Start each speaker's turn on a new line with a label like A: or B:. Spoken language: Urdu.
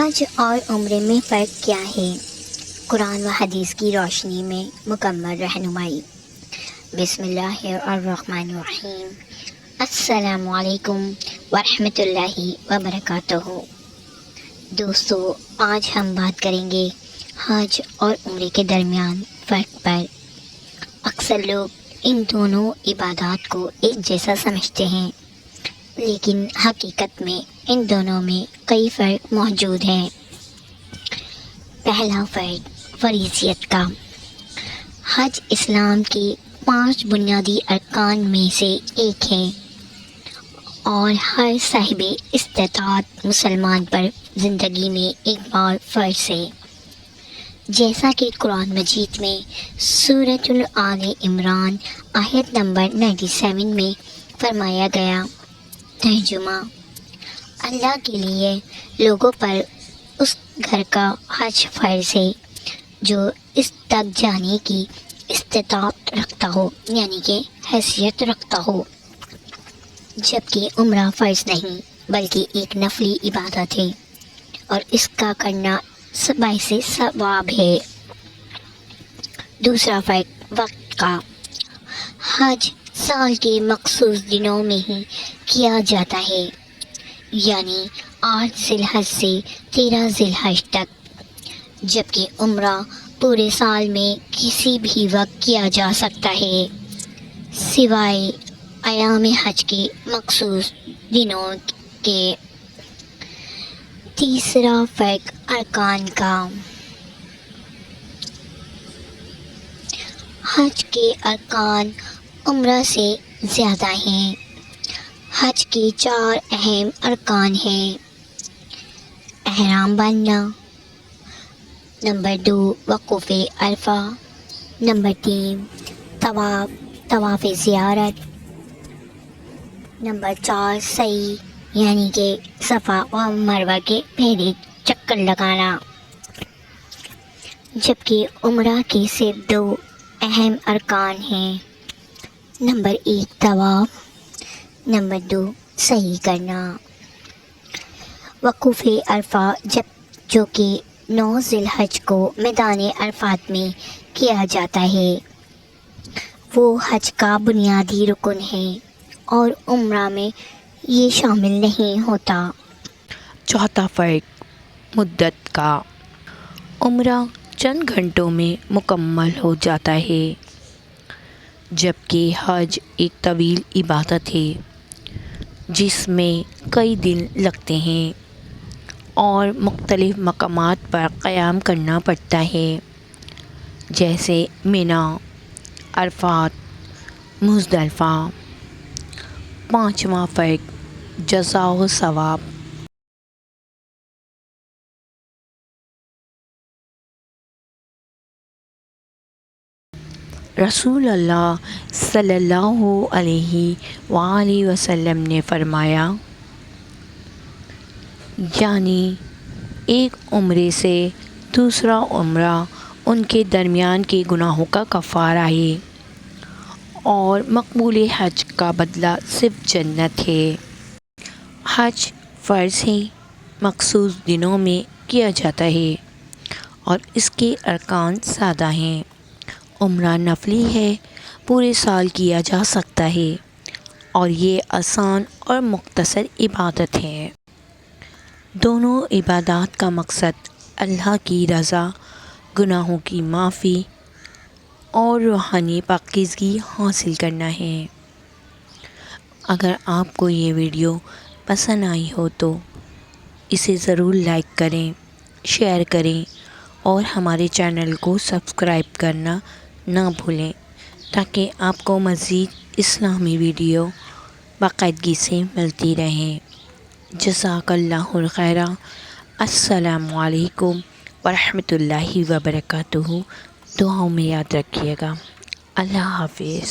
A: حج اور عمرے میں فرق کیا ہے؟ قرآن و حدیث کی روشنی میں مکمل رہنمائی۔ بسم اللہ الرحمن الرحیم۔ السلام علیکم ورحمۃ اللہ وبرکاتہ۔ دوستو، آج ہم بات کریں گے حج اور عمرے کے درمیان فرق پر۔ اکثر لوگ ان دونوں عبادات کو ایک جیسا سمجھتے ہیں، لیکن حقیقت میں ان دونوں میں کئی فرق موجود ہیں۔ پہلا فرق فریضیت کا۔ حج اسلام کے 5 بنیادی ارکان میں سے ایک ہے اور ہر صاحب استطاعت مسلمان پر زندگی میں ایک بار فرض ہے، جیسا کہ قرآن مجید میں سورۃ آل عمران آیت نمبر 97 میں فرمایا گیا۔ ترجمہ: اللہ کے لیے لوگوں پر اس گھر کا حج فرض ہے جو اس تک جانے کی استطاعت رکھتا ہو، یعنی کہ حیثیت رکھتا ہو، جبکہ عمرہ فرض نہیں بلکہ ایک نفلی عبادت ہے اور اس کا کرنا باعث ثواب ہے۔ دوسرا فرق وقت کا۔ حج سال کے مخصوص دنوں میں ہی کیا جاتا ہے، یعنی 8 ذی الحج سے 13 ذی الحج تک، جبکہ عمرہ پورے سال میں کسی بھی وقت کیا جا سکتا ہے سوائے ایام حج کے مخصوص دنوں کے۔ تیسرا فرق ارکان کا۔ حج کے ارکان عمرہ سے زیادہ ہیں۔ حج کے 4 اہم ارکان ہیں: احرام باندھنا، نمبر 2 وقوف عرفہ، نمبر 3 طواف زیارت، نمبر 4 سعی یعنی کہ صفا و مروہ کے پہلے چکر لگانا۔ جبکہ عمرہ کے صرف 2 اہم ارکان ہیں: نمبر 1 طواف، نمبر 2 سعی کرنا۔ وقوف عرفہ جو کہ 9 ذی الحج کو میدان عرفات میں کیا جاتا ہے، وہ حج کا بنیادی رکن ہے اور عمرہ میں یہ شامل نہیں ہوتا۔
B: چوتھا فرق مدت کا۔ عمرہ چند گھنٹوں میں مکمل ہو جاتا ہے، جبکہ حج ایک طویل عبادت ہے جس میں کئی دن لگتے ہیں اور مختلف مقامات پر قیام کرنا پڑتا ہے، جیسے منی، عرفات، مزدلفہ۔ پانچواں فرق جزا و ثواب۔ رسول اللہ صلی اللہ علیہ وآلہ وسلم نے فرمایا، یعنی ایک عمرے سے دوسرا عمرہ ان کے درمیان کے گناہوں کا کفارہ ہے اور مقبول حج کا بدلہ صرف جنت ہے۔ حج فرض ہے، مخصوص دنوں میں کیا جاتا ہے اور اس کے ارکان سادہ ہیں۔ عمرہ نفلی ہے، پورے سال کیا جا سکتا ہے اور یہ آسان اور مختصر عبادت ہے۔ دونوں عبادات کا مقصد اللہ کی رضا، گناہوں کی معافی اور روحانی پاکیزگی حاصل کرنا ہے۔ اگر آپ کو یہ ویڈیو پسند آئی ہو تو اسے ضرور لائک کریں، شیئر کریں اور ہمارے چینل کو سبسکرائب کرنا نہ بھولیں تاکہ آپ کو مزید اسلامی ویڈیو باقاعدگی سے ملتی رہیں۔ جزاک اللہ الخیر۔ السلام علیکم ورحمۃ اللہ وبرکاتہ۔ دعاؤں میں یاد رکھیے گا۔ اللہ حافظ۔